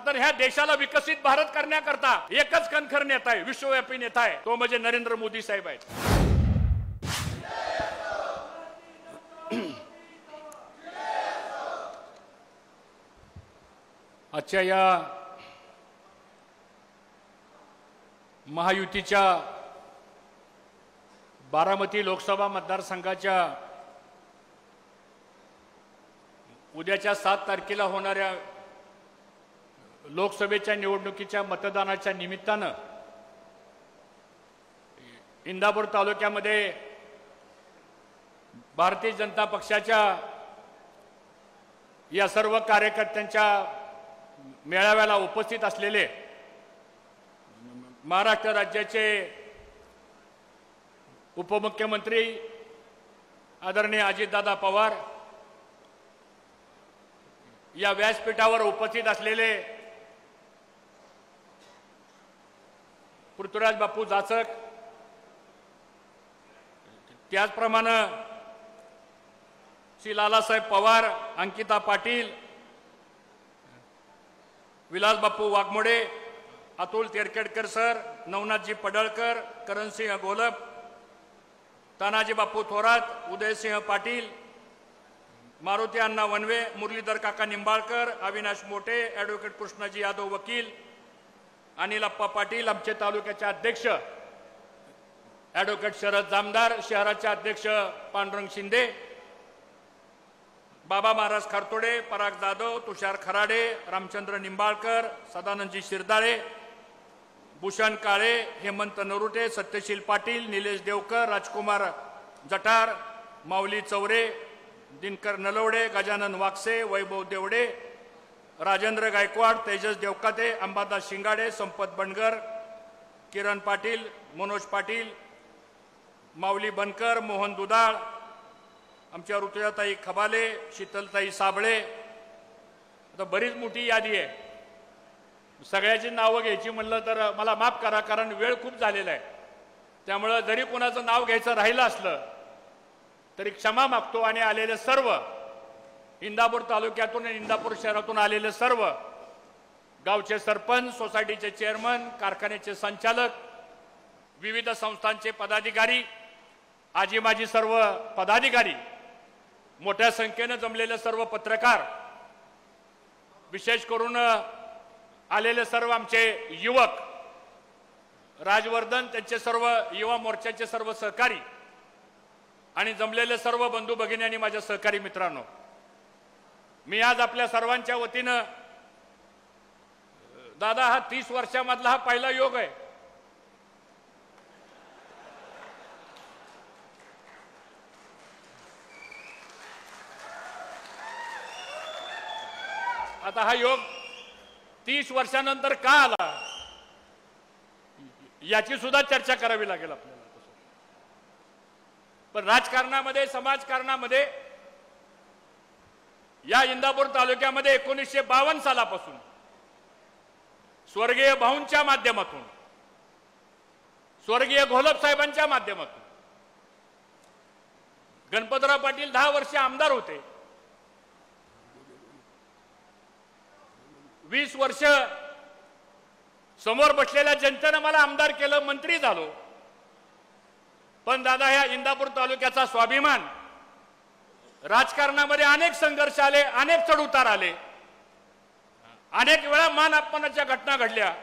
तर ह्या देशाला विकसित भारत करण्याकरता एकच कणखर नेता आहे, विश्वव्यापी नेता आहे, तो म्हणजे नरेंद्र मोदी साहेब आहेत. आजच्या या महायुतीच्या बारामती लोकसभा मतदारसंघाच्या उद्याच्या 7 तारखेला होणाऱ्या लोकसभेच्या निवडणुकीच्या मतदानाच्या निमित्तानं इंदापूर तालुक्यामध्ये भारतीय जनता पक्षाच्या या सर्व कार्यकर्त्यांच्या मेळाव्याला उपस्थित असलेले महाराष्ट्र राज्याचे उपमुख्यमंत्री आदरणीय अजितदादा पवार, या व्यासपीठावर उपस्थित असलेले पृथ्वीराज बापू जाचक, त्याचप्रमाणे श्री लालासाहेब पवार, अंकिता पाटील, विलास बापू वाघमोडे, अतुल तेरखेडकर सर, नवनाथजी पडळकर, करणसिंह गोलप, तानाजी बापू थोरात, उदयसिंह पाटील, मारुती अण्णा वनवे, मुरलीधर काका निंबाळकर, अविनाश मोठे, ॲडव्होकेट कृष्णाजी यादव वकील, अनिल अप्पा पाटील, आमचे तालुक्याचे अध्यक्ष ॲडव्होकेट शरद जामदार, शहराचे अध्यक्ष पांडुरंग शिंदे, बाबा महाराज खारतोडे, पराग जाधव, तुषार खराडे, रामचंद्र निंबाळकर, सदानंदजी शिरदाळे, भूषण काळे, हेमंत नरुटे, सत्यशील पाटील, निलेश देवकर, राजकुमार जठार, माऊली चौरे, दिनकर नलवडे, गजानन वागसे, वैभव देवडे, राजेंद्र गायकवाड, तेजस देवकाते, अंबादास शिंगाडे, संपत बनगर, किरण पाटील, मनोज पाटील, माऊली बनकर, मोहन दुधाळ, आमच्या ऋतुजाताई खबाले, शीतलताई साबळे. आता बरीच मोठी यादी आहे, सगळ्याची नावं घ्यायची म्हणलं तर मला माफ करा, कारण वेळ खूप झालेला आहे. त्यामुळं जरी कोणाचं नाव घ्यायचं राहिलं असलं तरी क्षमा मागतो. आणि आलेले सर्व इंदापूर तालुक्यातून आणि इंदापूर शहरातून आलेले सर्व गावचे सरपंच, सोसायटीचे चेअरमन, कारखान्याचे संचालक, विविध संस्थांचे पदाधिकारी, आजी माजी सर्व पदाधिकारी, मोठ्या संख्येनं जमलेले सर्व पत्रकार, विशेष करून आलेले सर्व आमचे युवक, राजवर्धन, त्यांचे सर्व युवा मोर्चाचे सर्व सहकारी आणि जमलेले सर्व बंधू भगिनी आणि माझ्या सहकारी मित्रांनो, मी आज आपल्या सर्वांच्या वतीनं, दादा हा 30 वर्षामधला हा पहिला योग आहे. आता हा योग 30 वर्षानंतर का आला याची सुद्धा चर्चा करावी लागेल आपल्याला. पण राजकारणामध्ये, समाजकारणामध्ये या इंदापूर तालुक्यामध्ये 1952 सालापासून स्वर्गीय भाऊंच्या माध्यमातून, स्वर्गीय घोलप साहेबांच्या माध्यमातून, गणपतराव पाटील 10 वर्ष आमदार होते, 20 वर्ष समोर बसलेल्या जनतेने मला आमदार केलं, मंत्री झालो. पण दादा, ह्या इंदापूर तालुक्याचा स्वाभिमान, राजकारणामध्ये अनेक संघर्ष आले, अनेक चढउतार आले, अनेक वेळा मान अपमानाच्या घटना घडल्या.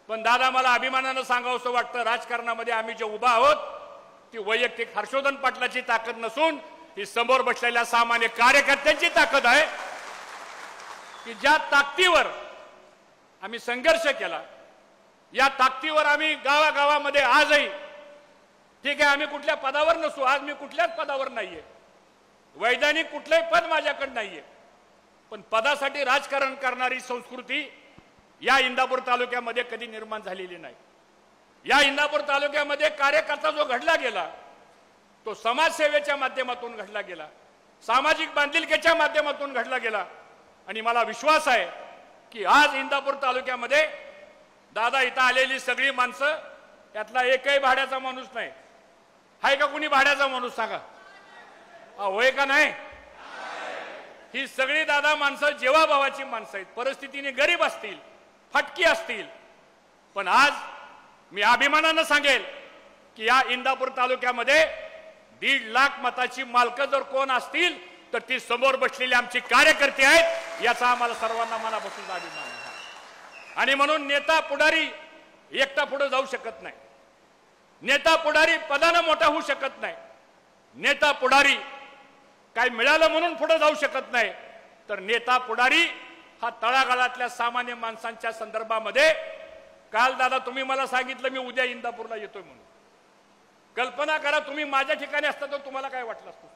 पण दादा, मला अभिमानानं सांगावंसं वाटतं, राजकारणामध्ये आम्ही जे उभा आहोत ती वैयक्तिक हर्षवर्धन पाटलाची ताकद नसून ही समोर बसलेल्या सामान्य कार्यकर्त्यांची ताकद आहे, की ज्या ताकदीवर आम्ही संघर्ष केला, या ताकदीवर आम्ही गावागावामध्ये आजही, ठीक आहे आम्ही कुठल्या पदावर नसू, आज मी कुठल्याच पदावर नाहीये, वैधानिक कुठलंही पद माझ्याकडे नाहीये, पण पदासाठी राजकारण करणारी संस्कृती या इंदापूर तालुक्यामध्ये कधी निर्माण झालेली नाही. या इंदापूर तालुक्यामध्ये कार्यकर्ता जो घडला गेला तो समाजसेवेच्या माध्यमातून घडला गेला, सामाजिक बांधिलकीच्या माध्यमातून घडला गेला. आणि मला विश्वास आहे की आज इंदापूर तालुक्यामध्ये दादा, इथं आलेली सगळी माणसं, त्यातला एकही भाड्याचा माणूस नाही. आहे का कुणी भाड्याचा माणूस? सांगा, होय का नाही? ही सगळी दादा माणसं जेवाभावाची माणसं आहेत. परिस्थितीने गरीब असतील असतील, पण आज मी अभिमानानं सांगेल की या इंदापूर तालुक्यामध्ये 1.5 लाख मताची मालकं जर कोण असतील तर ती समोर बसलेली आमची कार्यकर्ते आहेत, याचा आम्हाला सर्वांना मनापासून अभिमान आहे। आणि म्हणून नेता पुढारी एकटा पुढे जाऊ शकत नाही, नेता पुढारी पदानं मोठा होऊ शकत नाही, नेता पुढारी काय मिळालं म्हणून पुढे जाऊ शकत नाही, तर नेता पुढारी हा तळागाळातल्या सामान्य माणसांच्या संदर्भामध्ये, काल दादा तुम्ही मला सांगितलं मी उद्या इंदापूरला येतोय म्हणून, कल्पना करा तुम्ही माझ्या ठिकाणी असता तर तुम्हाला काय वाटलं असतं?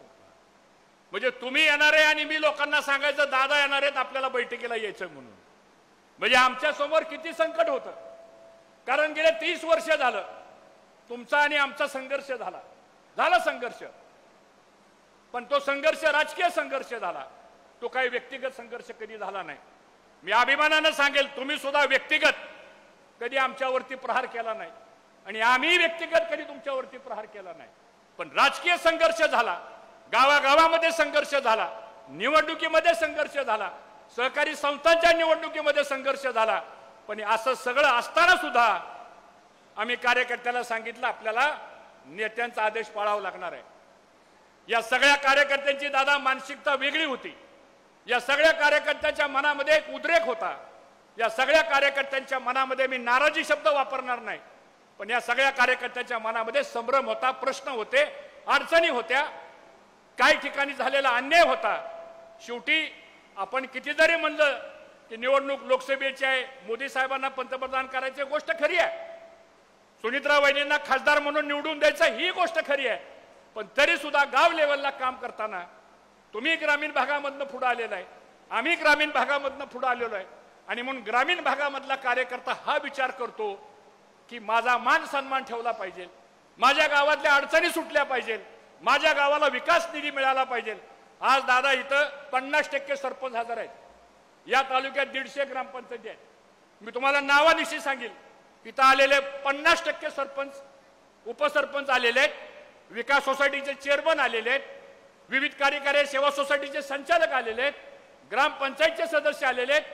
म्हणजे तुम्ही येणार आहे आणि मी लोकांना सांगायचं दादा येणार आहेत आपल्याला बैठकीला यायचं म्हणून, म्हणजे आमच्या समोर किती संकट होतं। कारण गेले 30 वर्ष झालं तुमचा आणि आमचा संघर्ष झाला संघर्ष, पण तो संघर्ष राजकीय संघर्ष झाला, तो काही व्यक्तिगत संघर्ष कधी झाला नाही। मी अभिमानानं सांगेल तुम्ही सुद्धा व्यक्तिगत कधी आमच्यावरती प्रहार केला नाही आणि आम्ही व्यक्तिगत कधी तुमच्यावरती प्रहार केला नाही, पण राजकीय संघर्ष झाला, गावागावामध्ये संघर्ष झाला, निवडणुकीमध्ये संघर्ष झाला, सहकारी संस्थांच्या निवडणुकीमध्ये संघर्ष झाला। पण असं सगळं असताना सुद्धा आम्ही कार्यकर्त्याला सांगितलं आपल्याला नेत्यांचा आदेश पाळावा लागणार आहे। या सगळ्या कार्यकर्त्यांची दादा मानसिकता वेगळी होती, या सगळ्या कार्यकर्त्यांच्या मनामध्ये एक उद्रेक होता, या सगळ्या कार्यकर्त्यांच्या मनामध्ये मी नाराजी शब्द वापरणार नाही, पण या सगळ्या कार्यकर्त्यांच्या मनामध्ये संभ्रम होता, प्रश्न होते, अडचणी होत्या, काही ठिकाणी झालेला अन्याय होता। शेवटी आपण किती जरी म्हणलं की निवडणूक लोकसभेची आहे, मोदी साहेबांना पंतप्रधान करायची गोष्ट खरी आहे, सुनीत्रा वहिनींना खासदार म्हणून निवडून द्यायचं ही गोष्ट खरी आहे, पण तरी सुद्धा गाव लेवलला काम करताना तुम्ही ग्रामीण भागामधनं पुढे आलेला आहे, आम्ही ग्रामीण भागामधनं पुढे आलेलो आहे, आणि म्हणून ग्रामीण भागामधला कार्यकर्ता हा विचार करतो की माझा मान सन्मान ठेवला पाहिजे, माझ्या गावातल्या अडचणी सुटल्या पाहिजे, माझ्या गावाला विकास निधी मिळाला पाहिजे। आज दादा इथं 50% सरपंच हजर आहेत, या तालुक्यात 150 ग्रामपंचायती आहेत। मी तुम्हाला नावानिशी सांगेल, इथं आलेले 50% सरपंच उपसरपंच आलेले आहेत, विकास सोसायटीचे चेअरमन आलेले आहेत, विविध कार्यकारी सेवा सोसायटीचे संचालक आलेले आहेत, ग्रामपंचायतचे सदस्य आलेले आहेत,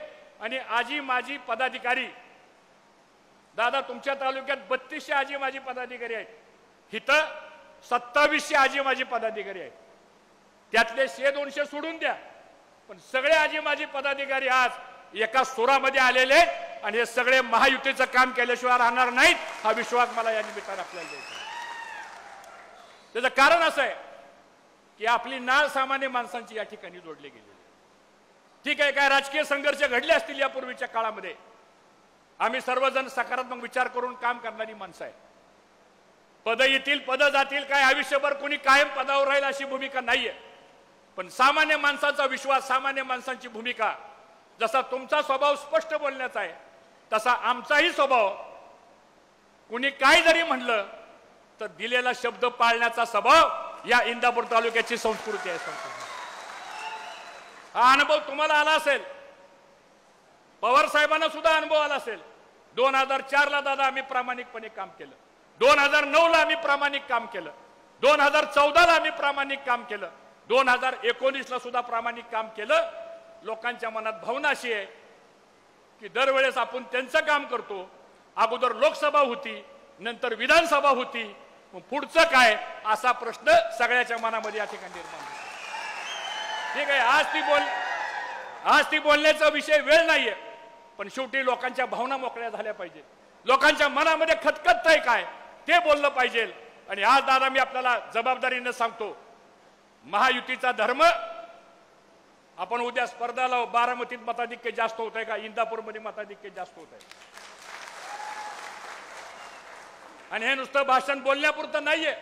आणि आजी माजी पदाधिकारी दादा तुमच्या तालुक्यात 3200 आजी माजी पदाधिकारी आहेत, इथं 2700 आजी माजी पदाधिकारी आहेत, त्यातले 100-200 सोडून द्या, पण सगळे आजी माजी पदाधिकारी आज एका सुरामध्ये आलेले आहेत आणि हे सगळे महायुतीचं काम केल्याशिवाय राहणार नाहीत, हा विश्वास मला या निमित्तानं आपल्याला द्यायचा। त्याचं कारण असं आहे की आपली नाळ सामान्य माणसांची या ठिकाणी जोडली गेलेली आहे। ठीक आहे, काय राजकीय संघर्ष घडले असतील यापूर्वीच्या काळामध्ये, आम्ही सर्वजण सकारात्मक विचार करून काम करणारी माणसं आहे, पद येतील पद जातील, काय आयुष्यभर कोणी कायम पदावर राहील अशी भूमिका नाहीये, पण सामान्य माणसाचा विश्वास, सामान्य माणसांची भूमिका, जसा तुमचा स्वभाव स्पष्ट बोलण्याचा आहे तसा आमचाही स्वभाव, कुणी काय जरी म्हणलं तर दिलेला शब्द पाळण्याचा स्वभाव या इंदापूर तालुक्याची संस्कृती आहे। हा अनुभव तुम्हाला आला असेल, पवार साहेबांना सुद्धा अनुभव आला असेल। 2004 ला दादा आम्ही प्रामाणिकपणे काम केलं, 2009 ला आम्ही प्रामाणिक काम केलं, 2014 ला आम्ही प्रामाणिक काम केलं, 2019 ला सुद्धा प्रामाणिक काम केलं। लोकांच्या मनात भावना अशी आहे की दरवेळेस आपण त्यांचं काम करतो, अगोदर लोकसभा होती, नंतर विधानसभा होती, मग पुढचं काय असा प्रश्न सगळ्याच्या मनामध्ये या ठिकाणी निर्माण होतो। ठीक आहे, आज ती बोलण्याचा विषय वेळ नाहीये, पण शेवटी लोकांच्या भावना मोकळ्या झाल्या पाहिजे, लोकांच्या मनामध्ये खतखततंय काय ते बोललं पाहिजे। आणि आज दादा मी आपल्याला जबाबदारीने सांगतो, महायुतीचा धर्म, आपण उद्या स्पर्धाला बारामतीत मताधिक्य जास्त होत आहे का इंदापूरमध्ये मताधिक्य जास्त होत आहे, आणि हे नुसतं भाषण बोलण्यापुरतं नाहीये।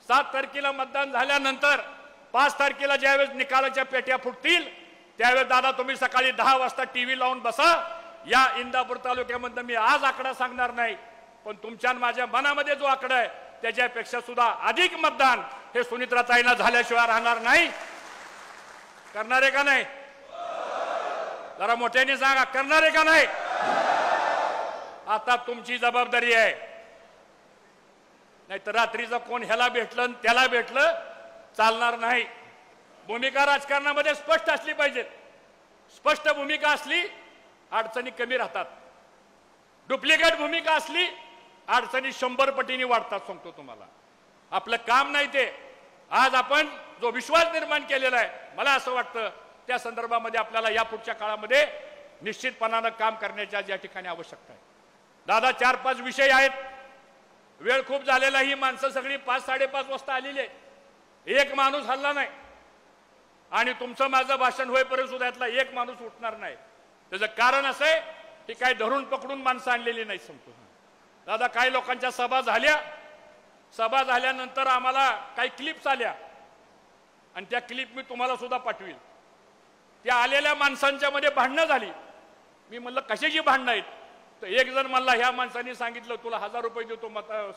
7 तारखेला मतदान झाल्यानंतर 5 तारखेला ज्यावेळेस निकालाच्या पेट्या फुटतील त्यावेळेस दादा तुम्ही सकाळी 10 वाजता टीव्ही लावून बसा। या इंदापूर तालुक्यामध्ये मी आज आकडा सांगणार नाही, पण तुमच्या माझ्या मनामध्ये जो आकडा आहे त्याच्यापेक्षा सुद्धा अधिक मतदान हे सुनीत्राताईंना झाल्याशिवाय राहणार नाही। करणार आहे का नाही? जरा मोठ्याने सांगा, करणार आहे का नाही? आता तुमची जबाबदारी आहे, नाहीतर रात्रीचं कोण ह्याला भेटलं त्याला भेटलं चालणार नाही। भूमिका राजकारणामध्ये स्पष्ट असली पाहिजे, स्पष्ट भूमिका असली अडचणी कमी राहतात। डुप्लिकेट भूमिका असली अडचणी 100 पटीने वाढतात सांगतो तुम्हाला. आपलं काम नाही ते. आज आपण जो विश्वास निर्माण केलेला आहे मला असं वाटतं त्या संदर्भामध्ये आपल्याला या पुढच्या काळामध्ये निश्चितपणानं काम करण्याची आज या ठिकाणी आवश्यकता आहे. दादा 4-5 विषय आहेत. वेळ खूप झालेला. ही माणसं सगळी 5-5:30 वाजता आलेली आहे. एक माणूस हल्ला नाही आणि तुमचं माझं भाषण होईपर्यंत सुद्धा यातला एक माणूस उठणार नाही. त्याचं कारण असं आहे की काय धरून पकडून माणसं आणलेली नाही सांगतो. दादा काही लोकांच्या सभा झाल्यानंतर आम्हाला काही क्लिप्स आल्या आणि त्या क्लिप मी तुम्हाला सुद्धा पाठवील. त्या आलेल्या माणसांच्या मध्ये भांडणं झाली. मी म्हणलं कशाची भांडणं आहेत. तर एक जण म्हणला ह्या माणसांनी सांगितलं तुला 1000 रुपये देतो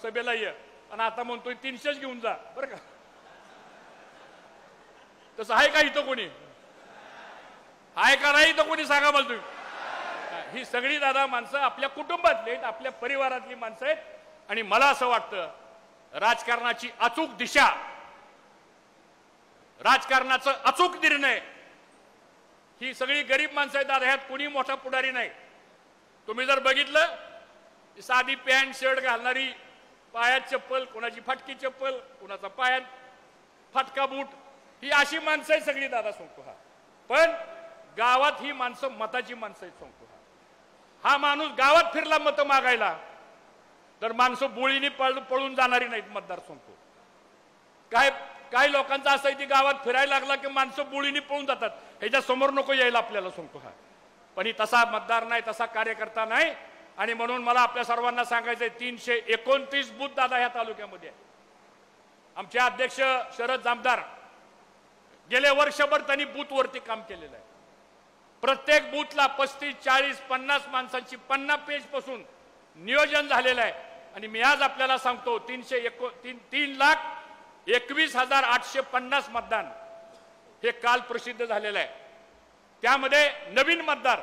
सभेला ये आणि आता म्हणतोय 300च घेऊन जा. बरं का तसं आहे का इथं कोणी? आहे का नाही इथं कोणी सांगा मला तुम्ही. ही सगळी दादा माणसं आपल्या कुटुंबातली आहेत, आपल्या परिवारातली माणसं आहेत. आणि मला असं वाटतं राजकारणाची अचूक दिशा, राजकारणाचं अचूक निर्णय ही सगळी गरीब माणसं आहेत दादा. ह्यात कोणी मोठा पुढारी नाही. तुम्ही जर बघितलं साधी पॅन्ट शर्ट घालणारी, पायात चप्पल, कोणाची फाटकी चप्पल, कोणाचा पायात फाटका बूट, ही अशी माणसं आहेत सगळी दादा सांगतो. पण गावात ही माणसं मताची माणसं आहेत सांगतो. हा माणूस गावात फिरला मत मागायला तर माणसं बोळीने पळून जाणारी नाहीत मतदार सांगतो. काय लोकांचं असं आहे की गावात फिरायला लागला की माणसं बोळीने पळून जातात. ह्याच्या समोर नको यायला आपल्याला सांगतो. पण ही तसा मतदार नाही, तसा कार्यकर्ता नाही. आणि म्हणून मला आपल्या सर्वांना सांगायचंय 329 बूथ दादा ह्या तालुक्यामध्ये. आमचे अध्यक्ष शरद जामदार गेले वर्षभर त्यांनी बूथवरती काम केलेलं आहे. प्रत्येक बूथला 35, 40, 50 माणसांची 50 पेज पासून नियोजन झालेलं आहे. आणि मी आज आपल्याला सांगतो 3,21,850 मतदान हे काल प्रसिद्ध झालेलं आहे. त्यामध्ये नवीन मतदार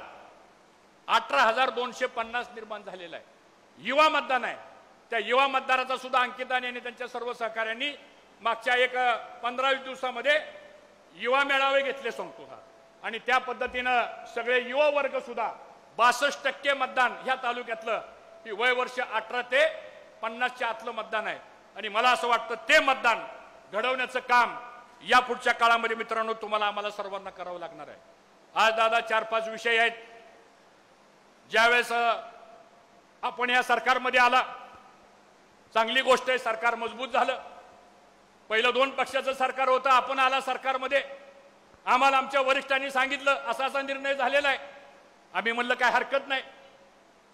18,250 निर्माण झालेला आहे. युवा मतदान आहे. त्या युवा मतदाराचा सुद्धा अंकिताने आणि त्यांच्या सर्व सहकार्यांनी मागच्या 15-20 दिवसामध्ये युवा मेळावे घेतले सांगतो. आणि त्या पद्धतीनं सगळे युवा वर्ग सुद्धा 62% मतदान ह्या तालुक्यातलं ही वय वर्ष 18 ते 50च्या आतलं मतदान आहे. आणि मला असं वाटतं ते मतदान घडवण्याचं काम या पुढच्या काळामध्ये मित्रांनो तुम्हाला आम्हाला सर्वांना करावं लागणार आहे. आज दादा 4-5 विषय आहेत. ज्यावेळेस आपण या सरकारमध्ये आला चांगली गोष्ट आहे. सरकार मजबूत झालं. पहिलं 2 पक्षाचं सरकार होतं. आपण आला सरकारमध्ये. आम्हाला आमच्या वरिष्ठांनी सांगितलं असा असा निर्णय झालेला आहे. आम्ही म्हणलं काय हरकत नाही.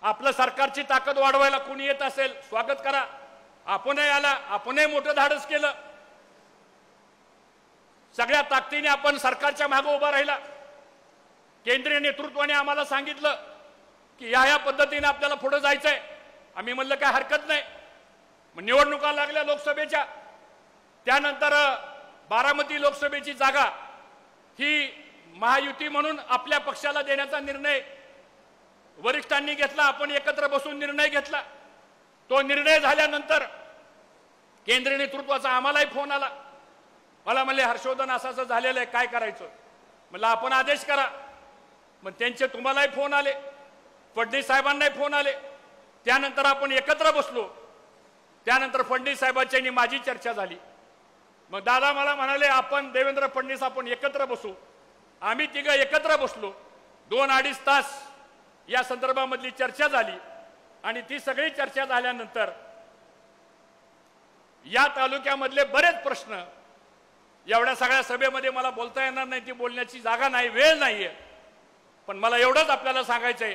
आपलं सरकारची ताकद वाढवायला कोणी येत असेल स्वागत करा. आपणही आला, आपणही मोठं धाडस केलं. सगळ्या ताकदीने आपण सरकारच्या मागे उभा राहिला. केंद्रीय नेतृत्वाने आम्हाला सांगितलं की या पद्धतीने आपल्याला पुढे जायचंय. आम्ही म्हणलं काय हरकत नाही. मग निवडणुका लागल्या लोकसभेच्या. त्यानंतर बारामती लोकसभेची जागा ही महायुती म्हणून आपल्या पक्षाला देण्याचा निर्णय वरिष्ठांनी घेतला. आपण एकत्र बसून निर्णय घेतला. तो निर्णय झाल्यानंतर केंद्रीय नेतृत्वाचा आम्हालाही फोन आला. मला म्हणले हर्षवर्धन असं असं झालेलं आहे काय करायचं. म्हणलं आपण आदेश करा. मग त्यांचे तुम्हालाही फोन आले, फडणवीस साहेबांनाही फोन आले. त्यानंतर आपण एकत्र बसलो. त्यानंतर फडणवीस साहेबांची माझी चर्चा झाली. मग दादा मला म्हणाले आपण देवेंद्र फडणवीस आपण एकत्र बसू. आम्ही तिघं एकत्र बसलो. 2-2.5 तास या संदर्भामधली चर्चा झाली. आणि ती सगळी चर्चा झाल्यानंतर या तालुक्यामधले बरेच प्रश्न एवढ्या सगळ्या सभेमध्ये मला बोलता येणार नाही. ती बोलण्याची जागा नाही, वेळ नाहीये. पण मला एवढंच आपल्याला सांगायचंय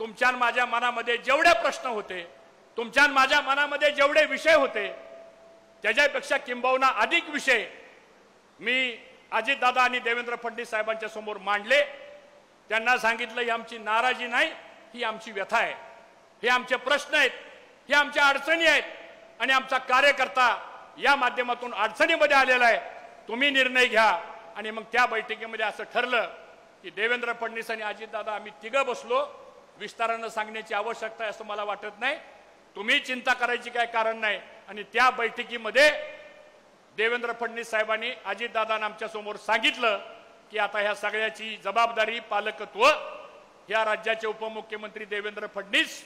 तुमच्या माझ्या मनामध्ये जेवढे प्रश्न होते, तुमच्या माझ्या मनामध्ये जेवढे विषय होते त्याच्यापेक्षा किंबहुना अधिक विषय मी अजितदादा आणि देवेंद्र फडणवीस साहेबांच्या समोर मांडले. त्यांना सांगितलं ही आमची नाराजी नाही, ही आमची व्यथा आहे. हे आमचे प्रश्न आहेत, हे आमच्या अडचणी आहेत. आणि आमचा कार्यकर्ता या माध्यमातून अडचणीमध्ये आलेला आहे. तुम्ही निर्णय घ्या. आणि मग त्या बैठकीमध्ये असं ठरलं की देवेंद्र फडणवीस आणि अजितदादा आम्ही तिघं बसलो. विस्तारानं सांगण्याची आवश्यकता आहे असं मला वाटत नाही. तुम्ही चिंता करायची काय कारण नाही. आणि त्या बैठकीमध्ये देवेंद्र फडणवीस साहेबांनी अजितदादांना आमच्या समोर सांगितलं की आता ह्या सगळ्याची जबाबदारी पालकत्व ह्या राज्याचे उपमुख्यमंत्री देवेंद्र फडणवीस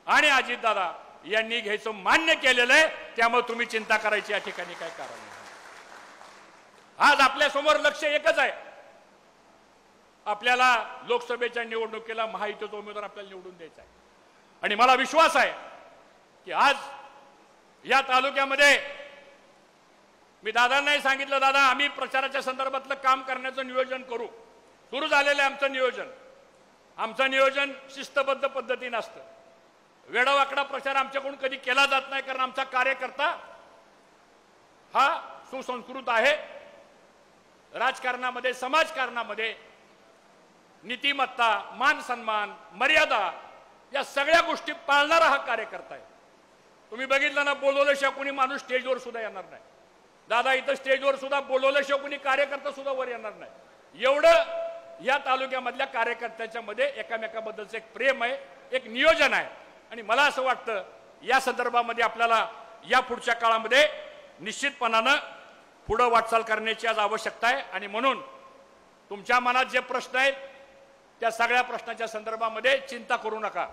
आणि अजितदादा यांनी घ्यायचं मान्य केलेलं आहे। त्यामुळे तुम्ही चिंता करायची या ठिकाणी काय कारण नाही। आज आपल्या समोर लक्ष एकच आहे, आपल्याला लोकसभेच्या निवडणुकीला महायुतीचा उमेदवार आपल्याला निवडून द्यायचा आहे। आणि मला विश्वास आहे की आज या तालुक्यामध्ये मी दादांनाही सांगितलं, दादा आम्ही प्रचाराच्या संदर्भातलं काम करण्याचं नियोजन करू। सुरू झालेलं आहे आमचं नियोजन शिस्तबद्ध पद्धतीने असतं। वेडावाकडा प्रचार आमच्याकडून कधी केला जात नाही, कारण आमचा कार्यकर्ता हा सुसंस्कृत आहे। राजकारणामध्ये समाजकारणामध्ये नीतिमत्ता, मान सन्मान, मर्यादा या सगळ्या गोष्टी पाळणारा हा कार्यकर्ता आहे। तुम्ही बघितलं ना, बोलवल्याशिवाय कोणी माणूस स्टेजवर सुद्धा येणार नाही। दादा इथं स्टेजवर सुद्धा बोलवल्याशिवाय कोणी कार्यकर्ता सुद्धा वर येणार नाही। एवढं या तालुक्यामधल्या कार्यकर्त्याच्या मध्ये एकामेकाबद्दलचं एक प्रेम आहे, एक नियोजन आहे। आणि मला असं वाटतं या संदर्भामध्ये आपल्याला या पुढच्या काळामध्ये निश्चितपणानं पुढे वाटचाल करण्याची आज आवश्यकता आहे। आणि म्हणून तुमच्या मनात जे प्रश्न आहेत त्या सगळ्या प्रश्नाच्या संदर्भामध्ये चिंता करू नका।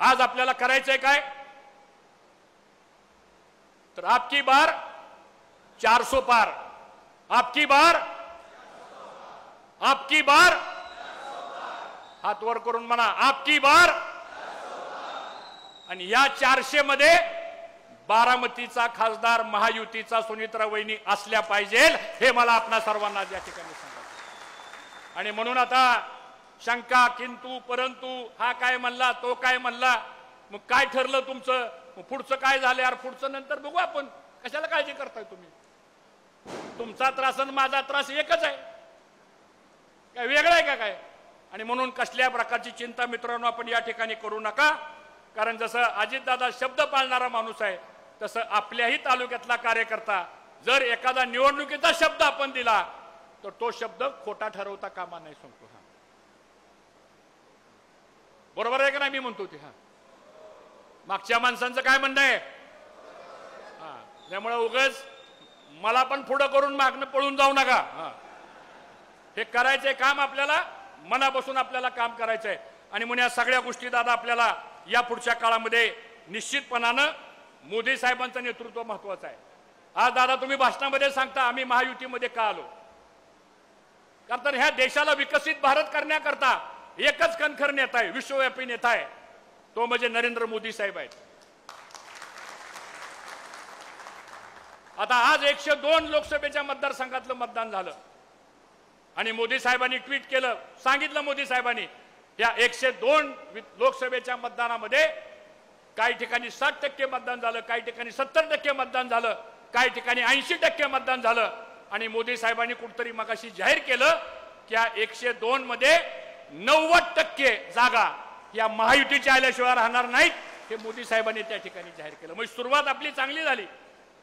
आज आपल्याला करायचंय काय, तर आपकी बार 400 पार, आपकी बार हात वर करून म्हणा, आपकी बार। आणि या 400 मध्ये बारामतीचा खासदार महायुतीचा सुनित्रा वहिनी असल्या पाहिजे, हे मला आपणा सर्वांना या ठिकाणी सांगायचं। आणि म्हणून आता शंका, किंतु, परंतु, हा काय म्हणला, तो काय म्हणला, मग काय ठरलं तुमचं, मग पुढचं काय झालं, यार पुढचं नंतर बघू आपण, कशाला काळजी करताय तुम्ही? तुमचा त्रास आणि माझा त्रास एकच आहे, काय वेगळं आहे का काय? आणि म्हणून कसल्या प्रकारची चिंता मित्रांनो आपण या ठिकाणी करू नका, कारण जसं अजितदादा शब्द पाळणारा माणूस आहे तसं आपल्याही तालुक्यातला कार्यकर्ता जर एखादा निवडणुकीचा शब्द आपण दिला तर तो शब्द खोटा ठरवता कामा नाही, सांगतो। हा बरोबर आहे का नाही? मी म्हणतो ते हा मागच्या माणसांचं काय म्हणणं आहे, हा त्यामुळे उगाच मला पण पुढं करून मागणं पळून जाऊ नका। हा हे करायचंय काम, आपल्याला मनापासून आपल्याला काम करायचंय। आणि म्हणून या सगळ्या गोष्टी दादा आपल्याला या पुढच्या काळामध्ये निश्चितपणानं मोदी साहेबांचं नेतृत्व महत्वाचं आहे। आज दादा तुम्ही भाषणामध्ये सांगता आम्ही महायुतीमध्ये का आलो, कारण ह्या देशाला विकसित भारत करण्याकरता एकच कणखर नेता आहे, विश्वव्यापी नेता आहे, तो म्हणजे नरेंद्र मोदी साहेब आहेत। आता आज 102 लोकसभेच्या मतदारसंघातलं मतदान झालं आणि मोदी साहेबांनी ट्विट केलं, सांगितलं मोदी साहेबांनी या 102 लोकसभेच्या मतदानामध्ये काही ठिकाणी 60% मतदान झालं, काही ठिकाणी 70% मतदान झालं, काही ठिकाणी 80% मतदान झालं। आणि मोदी साहेबांनी कुठतरी मगाशी जाहीर केलं की या 102 मध्ये 90% जागा या महायुतीच्या आल्याशिवाय राहणार नाहीत, हे मोदी साहेबांनी त्या ठिकाणी जाहीर केलं। म्हणजे सुरुवात आपली चांगली झाली।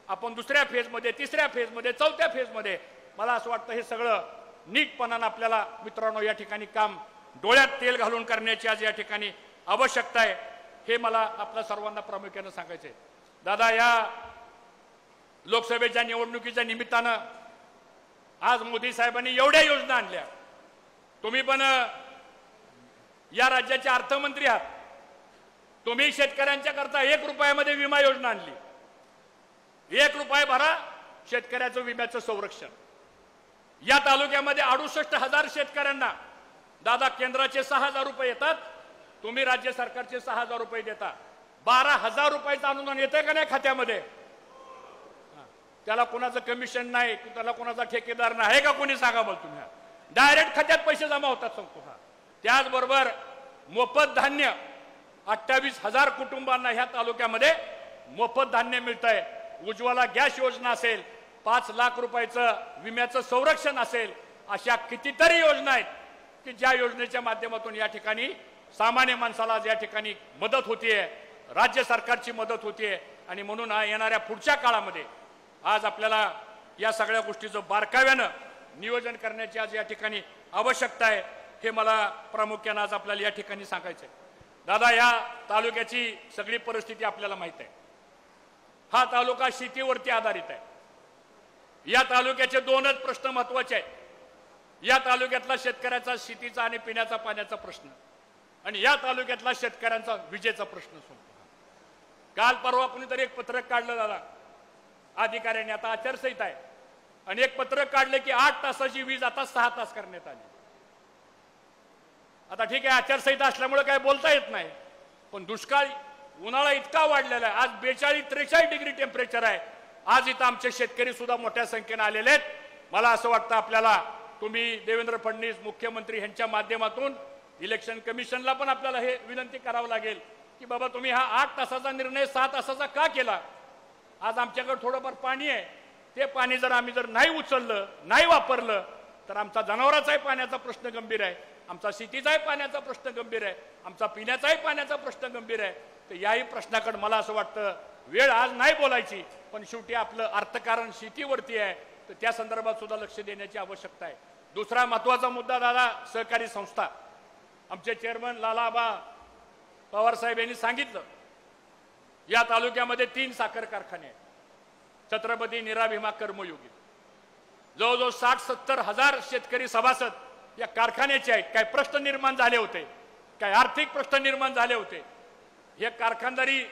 आपण दुसऱ्या फेजमध्ये, तिसऱ्या फेजमध्ये, चौथ्या फेजमध्ये, मला असं वाटतं हे सगळं नीटपणानं आपल्याला मित्रांनो या ठिकाणी काम डोळ्यात तेल घालून करण्याची आज या ठिकाणी आवश्यकता आहे, हे मला आपल्या सर्वांना प्रामुख्यानं सांगायचंय। दादा या लोकसभेच्या निवडणुकीच्या निमित्तानं आज मोदी साहेबांनी एवढ्या योजना आणल्या। तुम्ही पण या राज्याचे अर्थमंत्री आहात, तुम्ही शेतकऱ्यांच्या करता 1 रुपयामध्ये विमा योजना आणली। 1 रुपया भरा, शेतकऱ्याचं विम्याचं संरक्षण। या तालुक्यामध्ये 68,000 शेतकऱ्यांना दादा केंद्राचे 6,000 रुपये येतात, तुम्ही राज्य सरकारचे 6,000 रुपये देता, 12,000 रुपयाचं अनुदान येतंय का नाही खात्यामध्ये? त्याला कोणाचं कमिशन नाही, त्याला कोणाचा ठेकेदार नाही, आहे का कोणी? सांगा मला तुम्ही। डायरेक्ट खात्यात पैसे जमा होतात, सांगतो। हा त्याचबरोबर मोफत धान्य 28,000 कुटुंबांना ह्या तालुक्यामध्ये मोफत धान्य मिळतंय। उज्ज्वला गॅस योजना असेल, 5 लाख रुपयाचं विम्याचं संरक्षण असेल, अशा कितीतरी योजना आहेत की ज्या योजनेच्या माध्यमातून या ठिकाणी सामान्य माणसाला या ठिकाणी मदत होतीये, राज्य सरकारची मदत होतीये। आणि म्हणून येणाऱ्या पुढच्या काळामध्ये आज आपल्याला या सगळ्या गोष्टीचं बारकाव्यानं नियोजन करण्याची आज या ठिकाणी आवश्यकता आहे, हे मला प्रामुख्यानं आज आपल्याला या ठिकाणी सांगायचं आहे। दादा या तालुक्याची सगळी परिस्थिती आपल्याला माहित आहे। हा तालुका शेतीवरती आधारित आहे। या तालुक्याचे 2च प्रश्न महत्त्वाचे आहेत। या तालुक्यातला शेतकऱ्याचा शेतीचा आणि पिण्याचा पाण्याचा प्रश्न, आणि या तालुक्यातला शेतकऱ्यांचा विजेचा प्रश्न संपतो. काल परवा कुणीतरी एक पत्रक काढलं दादा अधिकाऱ्यांनी, आता आचारसंहिता आहे, आणि एक पत्रक काढले की 8 तासाची वीज आता 6 तास करण्यात आली. आता ठीक आहे, आचारसंहिता असल्यामुळे काय बोलता येत नाही, पण दुष्काळ उन्हाळा इतका वाढलेला आहे. आज 42-43 डिग्री टेम्परेचर आहे. आज इथं आमचे शेतकरी सुद्धा मोठ्या संख्येने आलेले आहेत. मला असं वाटतं आपल्याला, तुम्ही देवेंद्र फडणवीस मुख्यमंत्री यांच्या माध्यमातून इलेक्शन कमिशनला पण आपल्याला हे विनंती करावं लागेल की बाबा तुम्ही हा 8 तासाचा निर्णय 6 तासाचा का केला. आज आमच्याकडे थोडंफार पाणी आहे, ते पाणी जर आम्ही नाही उचललं, नाही वापरलं, तर आमचा जनावराचाही पाण्याचा प्रश्न गंभीर आहे, आमचा शेतीचाही पाण्याचा प्रश्न गंभीर आहे, आमचा पिण्याचाही पाण्याचा प्रश्न गंभीर आहे. तर याही प्रश्नाकडे मला असं वाटतं वेळ आज नाही बोलायची, पण शेवटी आपलं अर्थकारण शेतीवरती आहे, तर त्या संदर्भात सुद्धा लक्ष देण्याची आवश्यकता आहे. दुसरा महत्वाचा मुद्दा दादा, सहकारी संस्था. आमचे चेअरमन लालाबा पवार साहेब यांनी सांगितलं, या तालुक्यामध्ये 3 साखर कारखाने आहेत. छत्रपती, नीरा, भीमा, कर्मयोगी. जवळजवळ 60-70 हजार शेतकरी सभासद या कारखान्याचे आहेत. काय प्रश्न निर्माण झाले होते, काय आर्थिक प्रश्न निर्माण झाले होते. हे कारखानदारी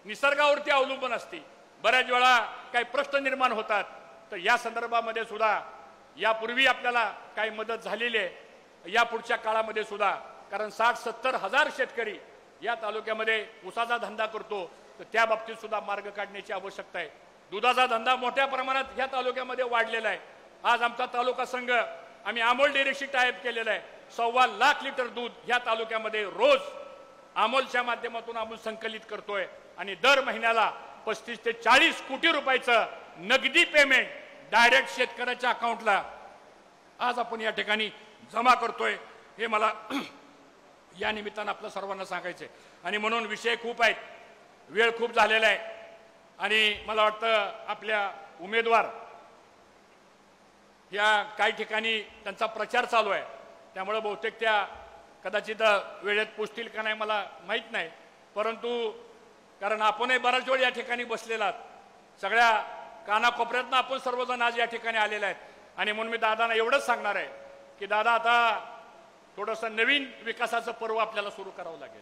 निसर्गावरती अवलंबून असते, बऱ्याच वेळा काही प्रश्न निर्माण होतात. तर या संदर्भामध्ये सुद्धा यापूर्वी आपल्याला काही मदत झालेली आहे, या पुढच्या काळामध्ये सुद्धा, कारण 60-70 हजार शेतकरी या तालुक्यामध्ये ऊसाचा धंदा करतो, तर त्या बाबतीत सुद्धा मार्ग काढण्याची आवश्यकता आहे. दुधाचा धंदा मोठ्या प्रमाणात या तालुक्यामध्ये वाढलेला आहे. आज आमचा तालुका संघ आम्ही अमोल डेअरीशी टायअप केलेला आहे. 1.25 लाख लिटर दूध या तालुक्यामध्ये रोज अमोलच्या माध्यमातून अमोल संकलित करतोय, आणि दर महिन्याला 35 ते 40 कोटी रुपयाचं नगदी पेमेंट डायरेक्ट शेतकऱ्याच्या अकाउंटला आज आपण या ठिकाणी जमा करतोय. हे मला या निमित्तानं आपल्या सर्वांना सांगायचंय. आणि म्हणून विषय खूप आहेत, वेळ खूप झालेला आहे, आणि मला वाटतं आपल्या उमेदवार या काही ठिकाणी त्यांचा प्रचार चालू आहे, त्यामुळे बहुतेक त्या कदाचित वेळेत पोचतील का नाही मला माहीत नाही, परंतु कारण आपणही बराच वेळ या ठिकाणी बसलेला आहात, सगळ्या कानाकोपऱ्यातनं आपण सर्वजण आज या ठिकाणी आलेले आहेत. आणि म्हणून मी दादांना एवढंच सांगणार आहे की दादा, आता थोडंसं नवीन विकासाचं पर्व आपल्याला सुरू करावं लागेल.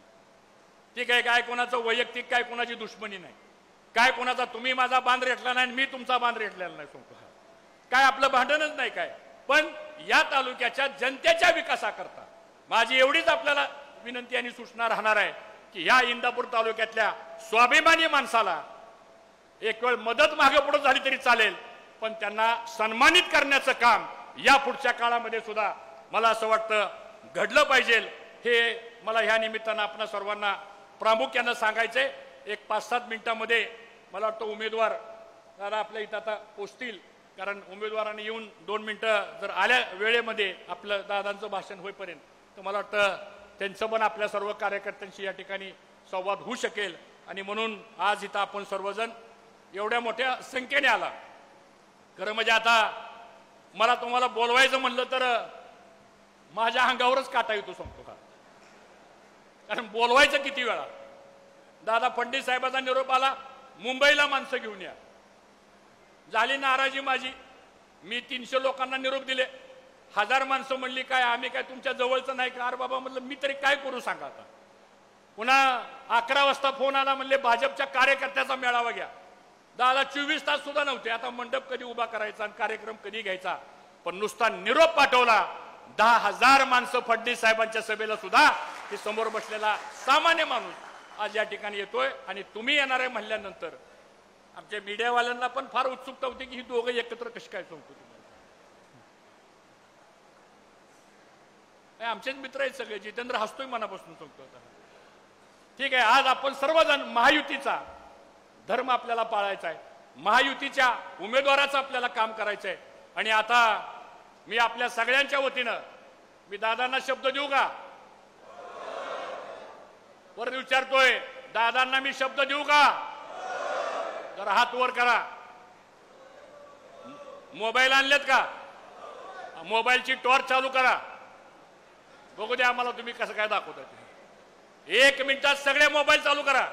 ठीक आहे, काय कोणाचं वैयक्तिक, काय कोणाची दुश्मनी नाही, काय कोणाचा तुम्ही माझा बांध रेटला नाही, मी तुमचा बांध रेटलेला नाही, काय आपलं भांडणच नाही काय, पण या तालुक्याच्या जनतेच्या विकासाकरता माझी एवढीच आपल्याला विनंती आणि सूचना राहणार आहे की या इंदापूर तालुक्यातल्या स्वाभिमानी माणसाला एक वेळ मदत मागे पुढे झाली तरी चालेल, पण त्यांना सन्मानित करण्याचं काम या पुढच्या काळामध्ये सुद्धा मला असं वाटतं घडलं पाहिजे. हे मला ह्या निमित्तानं आपल्या सर्वांना प्रामुख्यानं सांगायचंय. एक 5-7 मिनिटांमध्ये मला वाटतं उमेदवार दादा आपल्या इथं आता पोचतील, कारण उमेदवारांनी येऊन 2 मिनिटं जर आल्या वेळेमध्ये आपलं दादांचं भाषण होईपर्यंत, तर मला वाटतं त्यांचं पण आपल्या सर्व कार्यकर्त्यांशी या ठिकाणी संवाद होऊ शकेल. आणि म्हणून आज इथं आपण सर्वजण एवढ्या मोठ्या संख्येने आला. खरं म्हणजे आता मला तुम्हाला बोलवायचं म्हणलं तर माझ्या अंगावरच काटा येतो सांगतो का, कारण बोलवायचं किती वेळा. दादा फडणवीस साहेबांचा निरोप आला, मुंबईला माणसं घेऊन या, झाली नाराजी माझी. मी 300 लोकांना निरोप दिले, 1000 माणसं म्हणली काय आम्ही काय तुमच्या जवळचं नाही का. अरे बाबा म्हटलं मी तरी काय करू सांगा. आता पुन्हा 11 वाजता फोन आला, म्हणले भाजपच्या कार्यकर्त्याचा मेळावा घ्या. दादा 24 तास सुद्धा नव्हते. आता मंडप कधी उभा करायचा आणि कार्यक्रम कधी घ्यायचा, पण नुसता निरोप पाठवला. 10,000 माणसं फडणवीस साहेबांच्या सभेला सुद्धा ते समोर बसलेला सामान्य माणूस आज या ठिकाणी येतोय. आणि तुम्ही येणार आहे म्हणल्यानंतर आमच्या मीडियावाल्यांना पण फार उत्सुकता होती की ही दोघं एकत्र कशी काय सांगतो. आमचेच मित्र आहेत सगळे, जितेंद्र हसतोय मनापासून सांगतो. ठीक आहे, आज आपण सर्वजण महायुतीचा धर्म आपल्याला पाळायचा आहे, महायुतीच्या उमेदवाराचं आपल्याला काम करायचं आहे. आणि आता मी आपल्या सगळ्यांच्या वतीनं मी दादांना शब्द देऊ का, परत विचारतोय, दादांना मी शब्द देऊ का, जरा हात वर करा. मोबाईल आणलेत का, मोबाईलची टॉर्च चालू करा, बघू द्या आम्हाला तुम्ही कसं काय दाखवता. 1 मिनिटात सगळे मोबाईल चालू करा.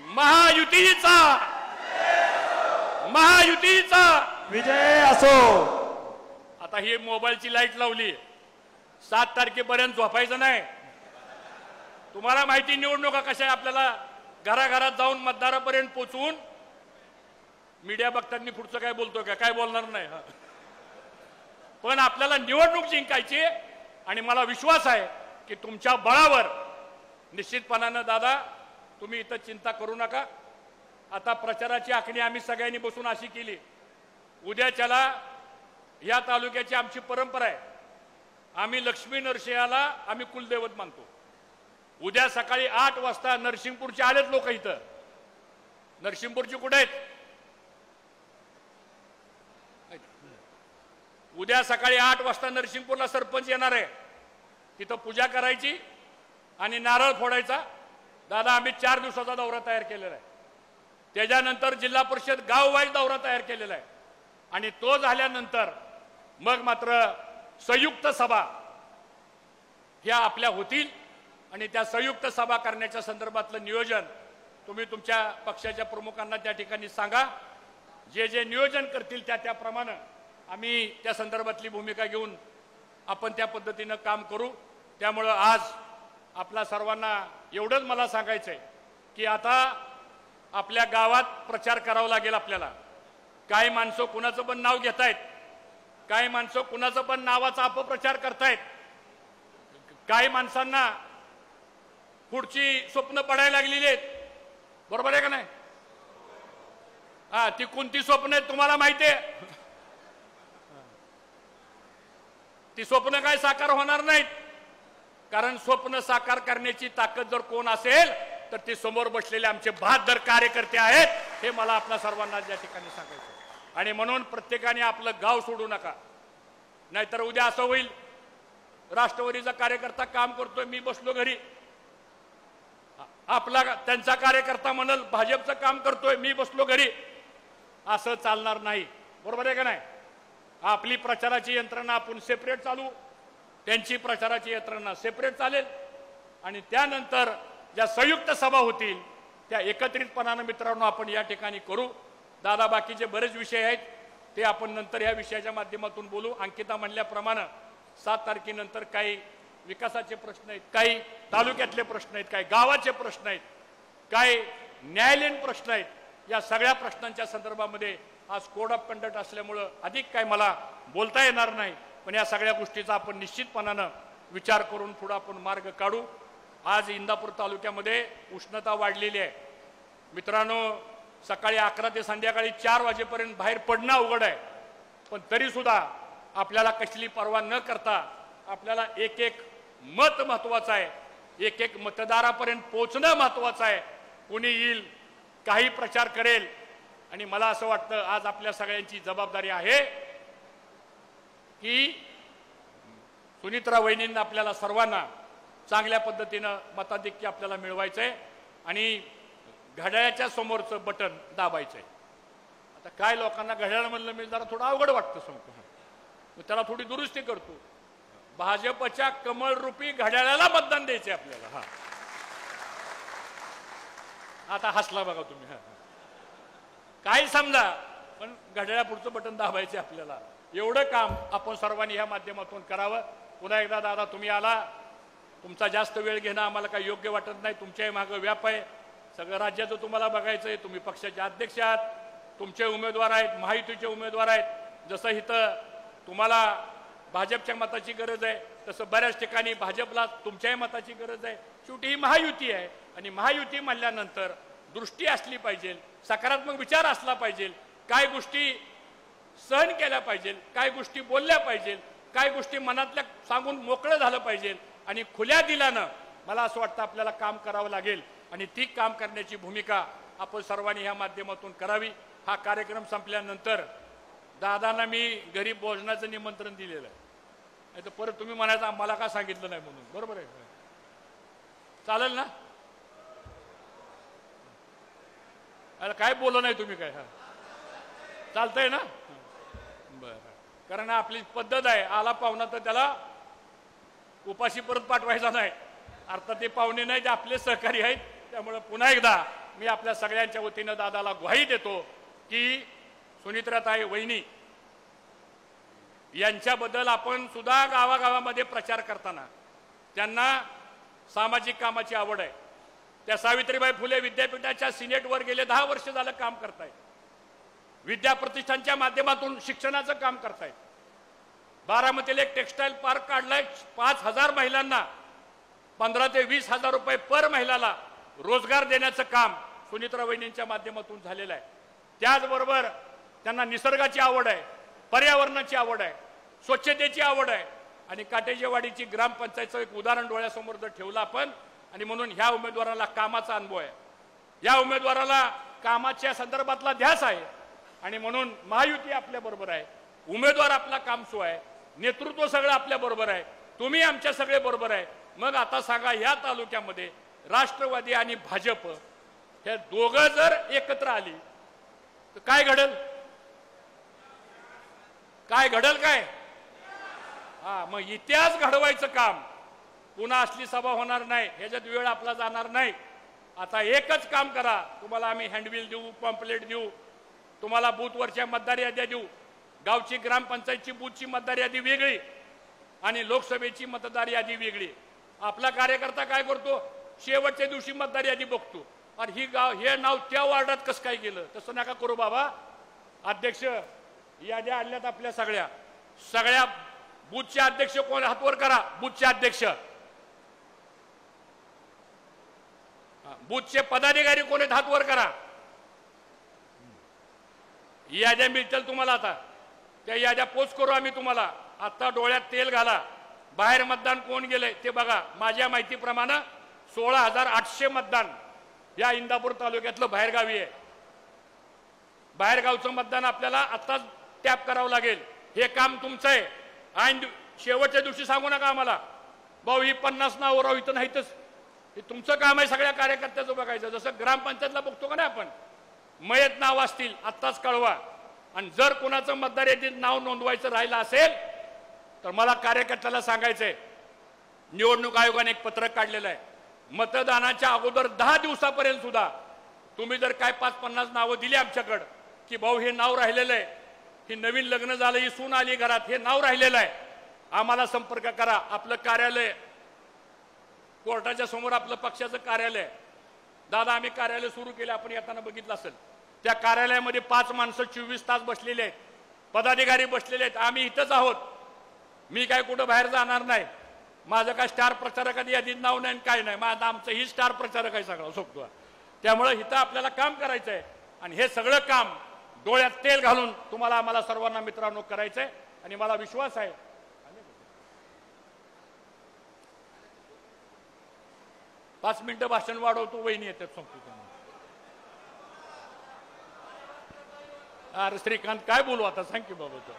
महायुतीचा महायुतीचा विजय असो. आता आता ही मोबाईलची लाईट लावली, 7 तारखेपर्यंत झोपायचं नाही. तुम्हाला माहिती निवडणुका कशा आहे, आपल्याला घराघरात जाऊन मतदारापर्यंत पोहोचवून. मीडिया बघताना पुढचं काय बोलतोय का, काय बोलणार नाही. पण आपल्याला निवडणूक जिंकायची आणि मला विश्वास आहे की तुमच्या बळावर निश्चितपणानं दादा तुम्ही इथं चिंता करू नका. आता प्रचाराची आखणी आम्ही सगळ्यांनी बसून अशी केली, उद्याच्याला या तालुक्याची आमची परंपरा आहे, आम्ही लक्ष्मी नरसिंहाला आम्ही कुलदैवत मानतो. उद्या सकाळी 8 वाजता नरसिंगपूरचे आलेत लोक इथं. नरसिंगपूरची कुठे आहेत? उद्या सकाळी 8 वाजता नरसिंगपूरला सरपंच येणार आहे. तिथं पूजा करायची आणि नारळ फोडायचा. दादा आम्ही 4 दिवसाचा दौरा तयार केलेला आहे. त्याच्यानंतर जिल्हा परिषद गाव वाईज दौरा तयार केलेला आहे आणि तो झाल्यानंतर मग मात्र संयुक्त सभा ह्या आपल्या होतील आणि त्या संयुक्त सभा करण्याच्या संदर्भातलं नियोजन तुम्ही तुमच्या पक्षाच्या प्रमुखांना त्या ठिकाणी सांगा. जे जे नियोजन करतील त्याप्रमाणे आम्ही त्या संदर्भातली भूमिका घेऊन आपण त्या पद्धतीनं काम करू. त्यामुळं आज आपल्या सर्वांना एवढंच मला सांगायचं आहे की आता आपल्या गावात प्रचार करावा लागेल आपल्याला. काही माणसं कुणाचं पण नाव घेतायत, काही माणसं कुणाचं पण नावाचा अपप्रचार करतायत, काही माणसांना पुढची स्वप्न पडायला लागलेली आहेत. बरोबर आहे का नाही? ती कोणती स्वप्न आहेत तुम्हाला माहिती आहे? ती स्वप्न काय साकार होणार नाहीत. कारण स्वप्न साकार करण्याची ताकद जर कोण असेल तर ते समोर बसलेले आमचे बहादर कार्यकर्ते आहेत, हे मला आपल्या सर्वांना या ठिकाणी सांगायचं. आणि म्हणून प्रत्येकाने आपलं गाव सोडू नका, नाहीतर उद्या असं होईल राष्ट्रवादीचा कार्यकर्ता काम करतोय, मी बसलो घरी. आपला त्यांचा कार्यकर्ता म्हणल भाजपचं काम करतोय, मी बसलो घरी. असं चालणार नाही. बरोबर आहे का नाही? आपली प्रचाराची यंत्रणा आपण सेपरेट चालू, त्यांची प्रचाराची यंत्रणा सेपरेट चालेल आणि त्यानंतर ज्या संयुक्त सभा होतील त्या एकत्रितपणानं मित्रांनो आपण या ठिकाणी करू. दादा बाकीचे बरेच विषय आहेत ते आपण नंतर या विषयाच्या माध्यमातून बोलू. अंकिता म्हणल्याप्रमाणे 7 तारखेनंतर काही विकासाचे प्रश्न आहेत, काही तालुक्यातले प्रश्न आहेत, काही गावाचे प्रश्न आहेत, काही न्यायालयीन प्रश्न आहेत. या सगळ्या प्रश्नांच्या संदर्भामध्ये आज कोड ऑफ कंडक्ट असल्यामुळं अधिक काय मला बोलता येणार नाही. पण या सगळ्या गोष्टीचा आपण निश्चितपणानं विचार करून पुढे आपण मार्ग काढू. आज इंदापूर तालुक्यामध्ये उष्णता वाढलेली आहे मित्रांनो. सकाळी 11 ते संध्याकाळी 4 वाजेपर्यंत बाहेर पडणं अवघड आहे. पण तरी सुद्धा आपल्याला कसली पर्वा न करता आपल्याला एक एक मत महत्वाचं आहे, एक एक मतदारापर्यंत पोहोचणं महत्वाचं आहे. कोणी येईल, काही प्रचार करेल. आणि मला असं वाटतं आज आपल्या सगळ्यांची जबाबदारी आहे की सुनित्रा वहिनींना आपल्याला सर्वांना चांगल्या पद्धतीनं मताधिक्य आपल्याला मिळवायचंय आणि घड्याळाच्या समोरचं बटन दाबायचंय. आता काय लोकांना घड्याळमधलं मी जरा थोडं अवघड वाटतं सांगतो, मी त्याला थोडी दुरुस्ती करतो. भाजपच्या कमळरूपी घड्याळाला मतदान द्यायचंय आपल्याला. आता हसला बघा तुम्ही. काही समजा पण घड्याळापुढचं बटन दाबायचे आपल्याला. एवढं काम आपण सर्वांनी ह्या माध्यमातून करावं. पुन्हा एकदा दादा तुम्ही आला, तुमचा जास्त वेळ घेणं आम्हाला काही योग्य वाटत नाही. तुमच्याही मागं व्याप आहे, सगळं राज्याचं तुम्हाला बघायचं आहे. तुम्ही पक्षाचे अध्यक्ष आहात, तुमचे उमेदवार आहेत, महायुतीचे उमेदवार आहेत. जसं इथं तुम्हाला भाजपच्या मताची गरज आहे तसं बऱ्याच ठिकाणी भाजपला तुमच्याही मताची गरज आहे. शेवटी ही महायुती आहे आणि महायुती म्हणल्यानंतर दृष्टी असली पाहिजे, सकारात्मक विचार असला पाहिजे, काय गोष्टी सहन केल्या पाहिजे, काय गोष्टी बोलल्या पाहिजे, काय गोष्टी मनातल्या सांगून मोकळं झालं पाहिजे. आणि खुल्या दिलानं मला असं वाटतं आपल्याला काम करावं लागेल आणि ती काम करण्याची भूमिका आपण सर्वांनी ह्या माध्यमातून करावी. हा कार्यक्रम संपल्यानंतर दादांना मी घरी भोजनाचं निमंत्रण दिलेलं आहे. नाही तर परत तुम्ही म्हणायचं आम्हाला का सांगितलं नाही म्हणून. बरोबर आहे, चालेल ना? अरे काय बोललं नाही तुम्ही काय? चालतंय ना? बरं, कारण आपली पद्धत आहे, आला पाहुणा तर त्याला उपाशी परत पाठवायचा नाही. अर्थात ते पाहुणे नाही, जे आपले सहकारी आहेत. त्यामुळे पुन्हा एकदा मी आपल्या सगळ्यांच्या वतीनं दादाला ग्वाही देतो की सुनित्राताई वहिनी यांच्याबद्दल आपण सुद्धा गावागावामध्ये प्रचार करताना त्यांना सामाजिक कामाची आवड आहे. त्या सावित्रीबाई फुले विद्यापीठाच्या सिनेटवर गेले 10 वर्ष झालं काम करतायत. विद्या प्रतिष्ठानच्या माध्यमातून शिक्षणाचं काम करतायत. बारामतीला एक टेक्सटाईल पार्क काढलाय. 5,000 महिलांना 15 ते 20,000 रुपये पर महिलाला रोजगार देण्याचं काम सुनीत्रा वहिनींच्या माध्यमातून झालेलं आहे. त्याचबरोबर त्यांना निसर्गाची आवड आहे, पर्यावरणाची आवड आहे, स्वच्छतेची आवड आहे आणि काटेजेवाडीची ग्रामपंचायतचं एक उदाहरण डोळ्यासमोर जर ठेवलं आपण आणि म्हणून ह्या उमेदवाराला कामाचा अनुभव आहे, या उमेदवाराला कामाच्या संदर्भातला ध्यास आहे आणि म्हणून महायुती आपल्या बरोबर आहे. उमेदवार आपला कामसू आहे, नेतृत्व सगळं आपल्या बरोबर आहे, तुम्ही आमच्या सगळे बरोबर आहे. मग आता सांगा या तालुक्यामध्ये राष्ट्रवादी आणि भाजप हे दोघं जर एकत्र आली तर काय घडेल? काय घडेल? काय मग इतिहास घडवायचं काम. पुन्हा असली सभा होणार नाही, ह्याच्यात वेळ आपला जाणार नाही. आता एकच काम करा. तुम्हाला आम्ही हँडबिल देऊ, पॉम्पलेट देऊ, तुम्हाला बूथवरच्या मतदार याद्या देऊ. गावची ग्रामपंचायतची बूथची मतदार यादी वेगळी आणि लोकसभेची मतदार यादी वेगळी. आपला कार्यकर्ता काय करतो? शेवटच्या दिवशी मतदार यादी बघतो आणि हे नाव त्या वार्डात कसं काय गेलं. तसं नका करू बाबा. अध्यक्ष याद्या आणल्यात आपल्या सगळ्या बूथचे अध्यक्ष कोण? हातवर करा. बूथचे अध्यक्ष, बूथचे पदाधिकारी कोण आहेत? हातवर करा. याद्या मिळतील तुम्हाला. आता त्या याद्या पोच करू आम्ही तुम्हाला. आता डोळ्यात तेल घाला. बाहेर मतदान कोण गेलंय ते बघा. माझ्या माहितीप्रमाणे 16,800 मतदान या इंदापूर तालुक्यातलं बाहेरगावी आहे. बाहेरगावचं मतदान आपल्याला आत्ताच टॅप करावं लागेल. हे काम तुमचं आहे. आणि शेवटच्या दिवशी सांगू नका आम्हाला भाऊ ही 50 नावं राहू इथं नाहीतच. हे तुमचं काम आहे सगळ्या कार्यकर्त्याचं बघायचं. जसं ग्रामपंचायतला बघतो का नाही आपण, मयत नाव असतील आत्ताच कळवा. आणि जर कोणाचं मतदार यादीत नाव नोंदवायचं राहिलं असेल तर मला कार्यकर्त्याला सांगायचंय, निवडणूक आयोगाने एक पत्रक काढलेलं आहे. मतदानाच्या अगोदर 10 दिवसापर्यंत सुद्धा तुम्ही जर काय 5-50 नावं दिली आमच्याकडं की भाऊ हे नाव राहिलेलं आहे, ही नवीन लग्न झालं, ही सून आली घरात, हे नाव राहिलेलं आहे, आम्हाला संपर्क करा. आपलं कार्यालय कोर्टाच्या समोर आपलं पक्षाचं कार्यालय. दादा आम्ही कार्यालय सुरू केलं, आपण येताना बघितलं असेल. त्या कार्यालयामध्ये 5 माणसं 24 तास बसलेले आहेत, पदाधिकारी बसलेले आहेत. आम्ही इथंच आहोत. मी काय कुठं बाहेर जाणार नाही. माझं काय स्टार प्रचारकाची यादीत नाव नाही काय नाही. माझं आमचं ही स्टार प्रचारक आहे सगळं सोपतो. त्यामुळे इथं आपल्याला काम करायचं आहे आणि हे सगळं काम डोळ्यात तेल घालून तुम्हाला आम्हाला सर्वांना मित्रांनो करायचंय. आणि मला विश्वास आहे 5 मिनिटं भाषण वाढवतो, वहिनी येतात संपतो. अरे श्रीकांत काय बोलू आता, सांग की बाबा. तो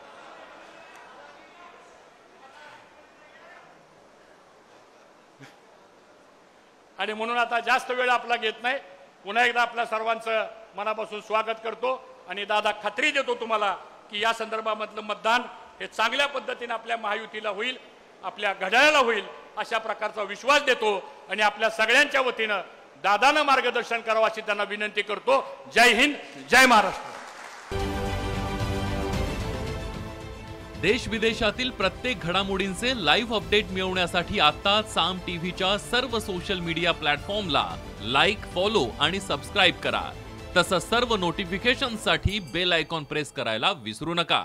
आणि म्हणून आता जास्त वेळ आपला घेत नाही. पुन्हा एकदा आपल्या सर्वांचं मनापासून स्वागत करतो आणि दादा खात्री देतो तुम्हाला की या संदर्भामधलं मतदान हे चांगल्या पद्धतीने आपल्या महायुतीला होईल, आपल्या घड्याळाला होईल अशा प्रकारचा विश्वास देतो आणि आपल्या सगळ्यांच्या वतीनं दादांना मार्गदर्शन करावं अशी त्यांना विनंती करतो. जय हिंद, जय महाराष्ट्र. देश विदेशातील प्रत्येक घडामोडींचे लाईव्ह अपडेट मिळवण्यासाठी आता साम टीव्हीच्या सर्व सोशल मीडिया प्लॅटफॉर्मला लाईक, फॉलो आणि सबस्क्राईब करा. तसंच सर्व नोटिफिकेशनसाठी बेल आयकॉन प्रेस करायला विसरू नका.